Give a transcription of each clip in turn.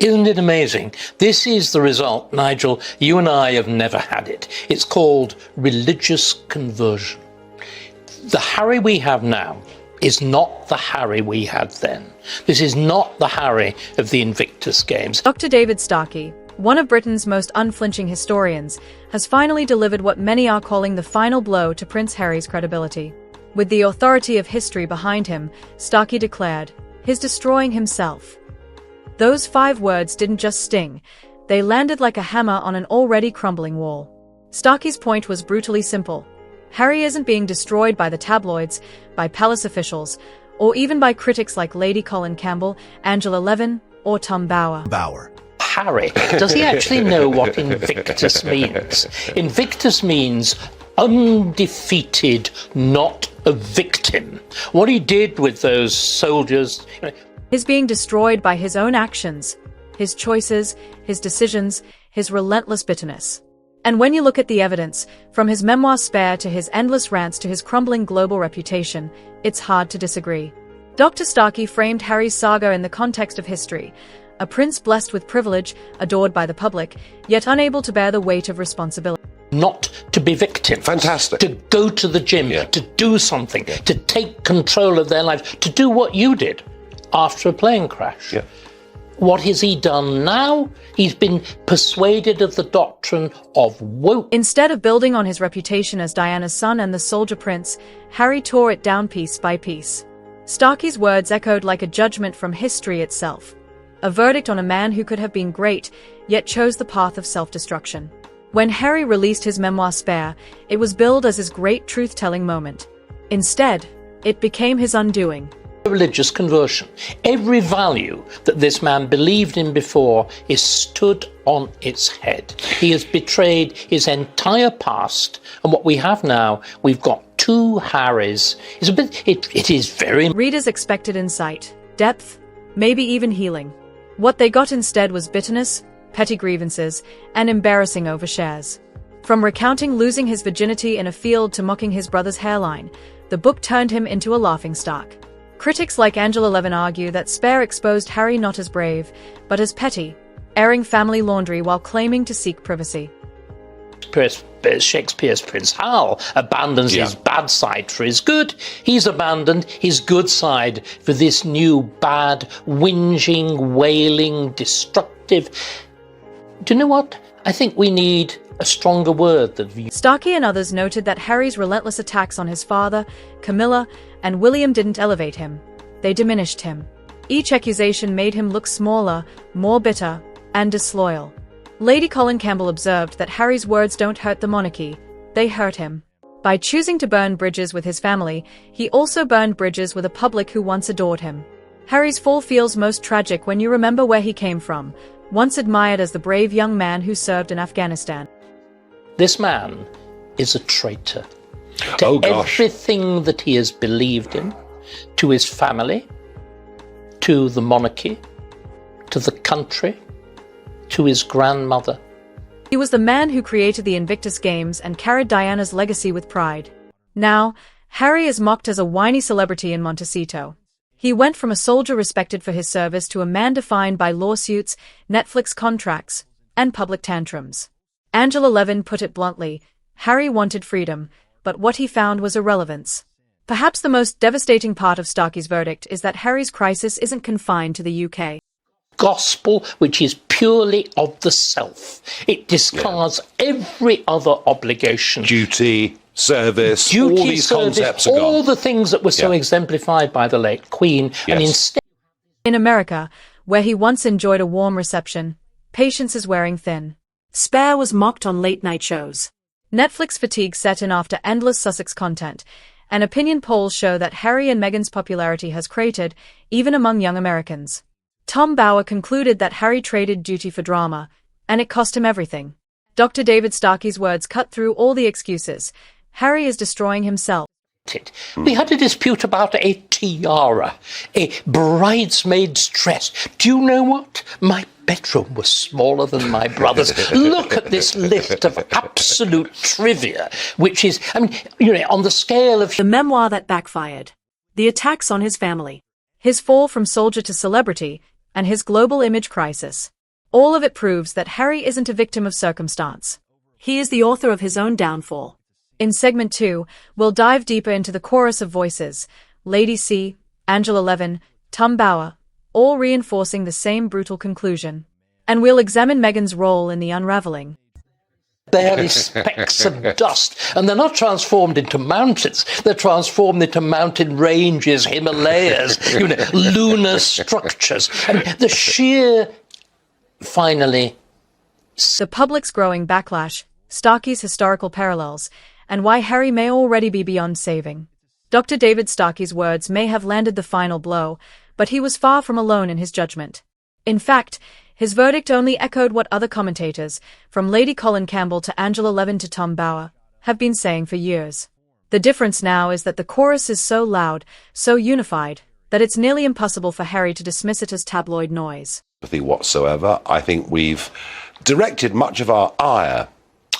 Isn't it amazing? This is the result, Nigel. You and I have never had it. It's called religious conversion. The Harry we have now is not the Harry we had then. This is not the Harry of the Invictus Games. Dr. David Starkey, one of Britain's most unflinching historians, has finally delivered what many are calling the final blow to Prince Harry's credibility. With the authority of history behind him, Starkey declared, "He's destroying himself." Those 5 words didn't just sting, they landed like a hammer on an already crumbling wall. Starkey's point was brutally simple. Harry isn't being destroyed by the tabloids, by palace officials, or even by critics like Lady Colin Campbell, Angela Levin, or Tom Bower. Harry, does he actually know what Invictus means? Invictus means undefeated, not a victim. What he did with those soldiers... is being destroyed by his own actions, his choices, his decisions, his relentless bitterness. And when you look at the evidence, from his memoir Spare to his endless rants to his crumbling global reputation, it's hard to disagree. Dr. Starkey framed Harry's saga in the context of history, a prince blessed with privilege, adored by the public, yet unable to bear the weight of responsibility. Not to be victims. Fantastic. To go to the gym, to do something, to take control of their lives, to do what you did after a plane crash. Yeah. What has he done now? He's been persuaded of the doctrine of woke. Instead of building on his reputation as Diana's son and the soldier prince, Harry tore it down piece by piece. Starkey's words echoed like a judgment from history itself. A verdict on a man who could have been great, yet chose the path of self-destruction. When Harry released his memoir Spare, it was billed as his great truth-telling moment. Instead, it became his undoing. Religious conversion. Every value that this man believed in before is stood on its head. He has betrayed his entire past, and what we have now, we've got 2 Harrys. It is very... Readers expected insight, depth, maybe even healing. What they got instead was bitterness, petty grievances, and embarrassing overshares. From recounting losing his virginity in a field to mocking his brother's hairline, the book turned him into a laughingstock. Critics like Angela Levin argue that Spare exposed Harry not as brave, but as petty, airing family laundry while claiming to seek privacy. Shakespeare's Prince Hal abandons his bad side for his good. He's abandoned his good side for this new bad, whinging, wailing, destructive... Do you know what? I think we need a stronger word than... Starkey and others noted that Harry's relentless attacks on his father, Camilla, and William didn't elevate him. They diminished him. Each accusation made him look smaller, more bitter, and disloyal. Lady Colin Campbell observed that Harry's words don't hurt the monarchy, they hurt him. By choosing to burn bridges with his family, he also burned bridges with a public who once adored him. Harry's fall feels most tragic when you remember where he came from, once admired as the brave young man who served in Afghanistan. This man is a traitor to everything that he has believed in, to his family, to the monarchy, to the country, to his grandmother. He was the man who created the Invictus Games and carried Diana's legacy with pride. Now, Harry is mocked as a whiny celebrity in Montecito. He went from a soldier respected for his service to a man defined by lawsuits, Netflix contracts, and public tantrums. Angela Levin put it bluntly, Harry wanted freedom, but what he found was irrelevance. Perhaps the most devastating part of Starkey's verdict is that Harry's crisis isn't confined to the UK. Gospel which is purely of the self. It discards every other obligation. Duty, service, all these concepts are gone. All the things that were so exemplified by the late Queen, and instead... In America, where he once enjoyed a warm reception, patience is wearing thin. Spare was mocked on late-night shows. Netflix fatigue set in after endless Sussex content, and opinion polls show that Harry and Meghan's popularity has cratered, even among young Americans. Tom Bower concluded that Harry traded duty for drama, and it cost him everything. Dr. David Starkey's words cut through all the excuses. Harry is destroying himself. We had a dispute about a tiara, a bridesmaid's dress. Do you know what? My bedroom was smaller than my brother's. Look at this list of absolute trivia, which is, on the scale of... The memoir that backfired. The attacks on his family. His fall from soldier to celebrity, and his global image crisis. All of it proves that Harry isn't a victim of circumstance. He is the author of his own downfall. In segment 2, we'll dive deeper into the chorus of voices, Lady C, Angela Levin, Tom Bower, all reinforcing the same brutal conclusion. And we'll examine Meghan's role in the unraveling. Barely specks of dust, and they're not transformed into mountains, they're transformed into mountain ranges, Himalayas, lunar structures, and the sheer, finally... The public's growing backlash, Starkey's historical parallels, and why Harry may already be beyond saving. Dr. David Starkey's words may have landed the final blow, but he was far from alone in his judgment. In fact, his verdict only echoed what other commentators, from Lady Colin Campbell to Angela Levin to Tom Bower, have been saying for years. The difference now is that the chorus is so loud, so unified, that it's nearly impossible for Harry to dismiss it as tabloid noise. Whatsoever. I think we've directed much of our ire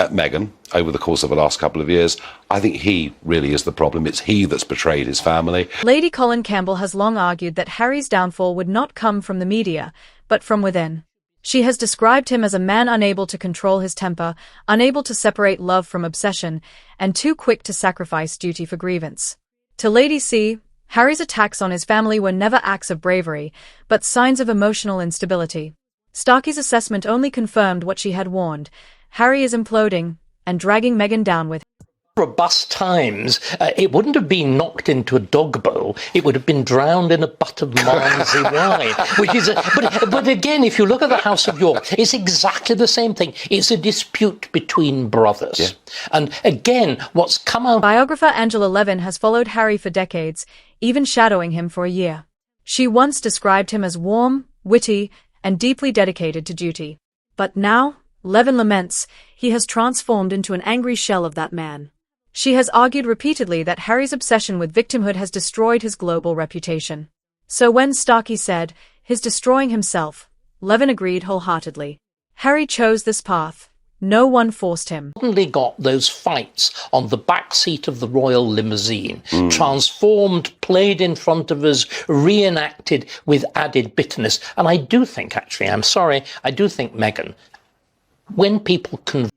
at Meghan over the course of the last couple of years. I think he really is the problem. It's he that's betrayed his family. Lady Colin Campbell has long argued that Harry's downfall would not come from the media, but from within. She has described him as a man unable to control his temper, unable to separate love from obsession, and too quick to sacrifice duty for grievance. To Lady C, Harry's attacks on his family were never acts of bravery, but signs of emotional instability. Starkey's assessment only confirmed what she had warned. Harry is imploding and dragging Meghan down with him. Robust times, it wouldn't have been knocked into a dog bowl, it would have been drowned in a butt of Malmsey wine. Which is but again, if you look at the House of York, it's exactly the same thing. It's a dispute between brothers. Yeah. And again, what's come out... Biographer Angela Levin has followed Harry for decades, even shadowing him for a year. She once described him as warm, witty, and deeply dedicated to duty. But now, Levin laments, he has transformed into an angry shell of that man. She has argued repeatedly that Harry's obsession with victimhood has destroyed his global reputation. So when Starkey said, "He's destroying himself," Levin agreed wholeheartedly. Harry chose this path. No one forced him. Suddenly got those fights on the back seat of the royal limousine, transformed, played in front of us, reenacted with added bitterness. And I do think, actually, I'm sorry, I do think Meghan, when people can...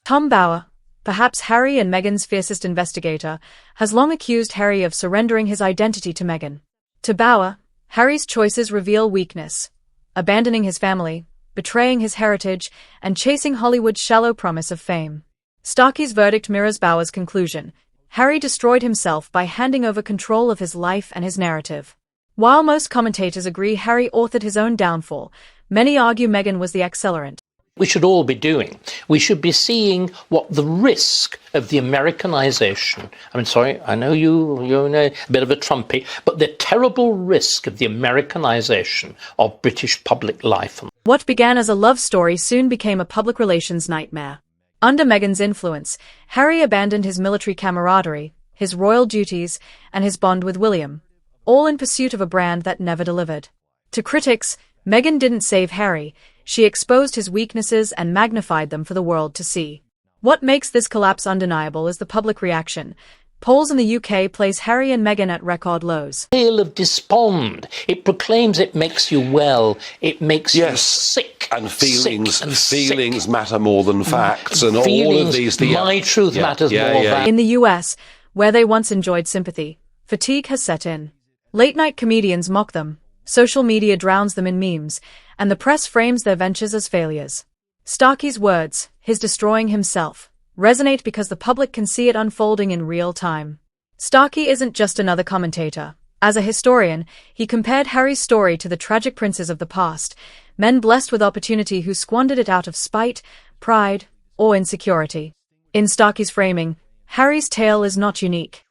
Tom Bower, perhaps Harry and Meghan's fiercest investigator, has long accused Harry of surrendering his identity to Meghan. To Bower, Harry's choices reveal weakness, abandoning his family, betraying his heritage, and chasing Hollywood's shallow promise of fame. Starkey's verdict mirrors Bower's conclusion. Harry destroyed himself by handing over control of his life and his narrative. While most commentators agree Harry authored his own downfall, many argue Meghan was the accelerant. We should all be doing. We should be seeing what the risk of the Americanization, I know you're a bit of a Trumpy, but the terrible risk of the Americanization of British public life. What began as a love story soon became a public relations nightmare. Under Meghan's influence, Harry abandoned his military camaraderie, his royal duties, and his bond with William, all in pursuit of a brand that never delivered. To critics, Meghan didn't save Harry. She exposed his weaknesses and magnified them for the world to see. What makes this collapse undeniable is the public reaction. Polls in the UK place Harry and Meghan at record lows. Tale of despond. It proclaims it makes you well. It makes you sick. And feelings, sick. matter more than facts, and feelings, all of these. My truth matters more than... In the US, where they once enjoyed sympathy, fatigue has set in. Late-night comedians mock them. Social media drowns them in memes, and the press frames their ventures as failures. Starkey's words, "He's destroying himself," resonate because the public can see it unfolding in real time. Starkey isn't just another commentator. As a historian, he compared Harry's story to the tragic princes of the past, men blessed with opportunity who squandered it out of spite, pride, or insecurity. In Starkey's framing, Harry's tale is not unique.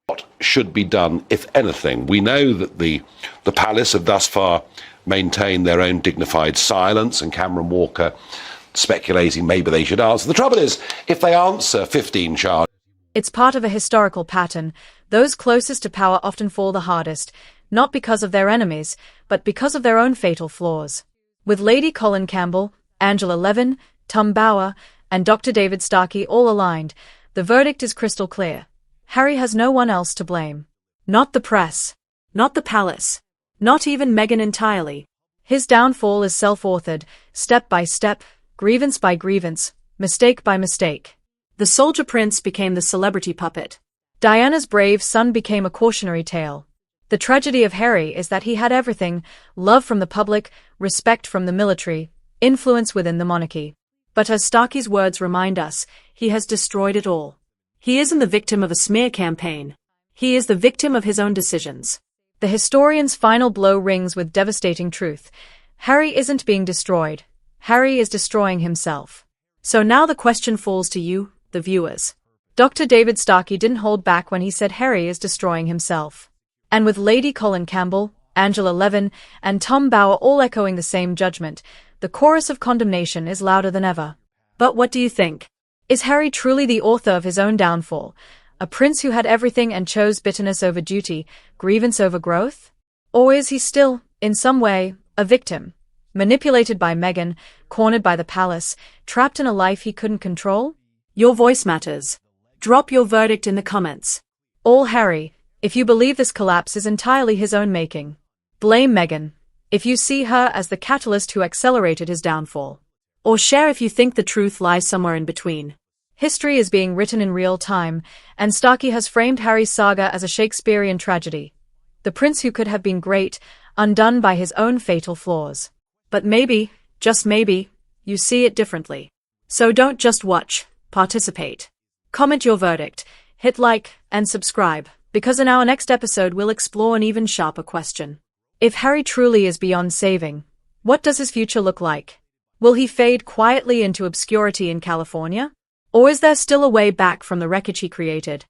What should be done, if anything? We know that the palace have thus far maintained their own dignified silence, and Cameron Walker speculating maybe they should answer. The trouble is, if they answer 15 charges... It's part of a historical pattern. Those closest to power often fall the hardest, not because of their enemies, but because of their own fatal flaws. With Lady Colin Campbell, Angela Levin, Tom Bower, and Dr. David Starkey all aligned, the verdict is crystal clear. Harry has no one else to blame. Not the press. Not the palace. Not even Meghan entirely. His downfall is self-authored, step by step, grievance by grievance, mistake by mistake. The soldier prince became the celebrity puppet. Diana's brave son became a cautionary tale. The tragedy of Harry is that he had everything: love from the public, respect from the military, influence within the monarchy. But as Starkey's words remind us, he has destroyed it all. He isn't the victim of a smear campaign. He is the victim of his own decisions. The historian's final blow rings with devastating truth. Harry isn't being destroyed. Harry is destroying himself. So now the question falls to you, the viewers. Dr. David Starkey didn't hold back when he said Harry is destroying himself. And with Lady Colin Campbell, Angela Levin, and Tom Bower all echoing the same judgment, the chorus of condemnation is louder than ever. But what do you think? Is Harry truly the author of his own downfall? A prince who had everything and chose bitterness over duty, grievance over growth? Or is he still, in some way, a victim? Manipulated by Meghan, cornered by the palace, trapped in a life he couldn't control? Your voice matters. Drop your verdict in the comments. All Harry, if you believe this collapse is entirely his own making. Blame Meghan, if you see her as the catalyst who accelerated his downfall. Or share if you think the truth lies somewhere in between. History is being written in real time, and Starkey has framed Harry's saga as a Shakespearean tragedy. The prince who could have been great, undone by his own fatal flaws. But maybe, just maybe, you see it differently. So don't just watch, participate. Comment your verdict, hit like, and subscribe, because in our next episode we'll explore an even sharper question. If Harry truly is beyond saving, what does his future look like? Will he fade quietly into obscurity in California? Or is there still a way back from the wreckage he created?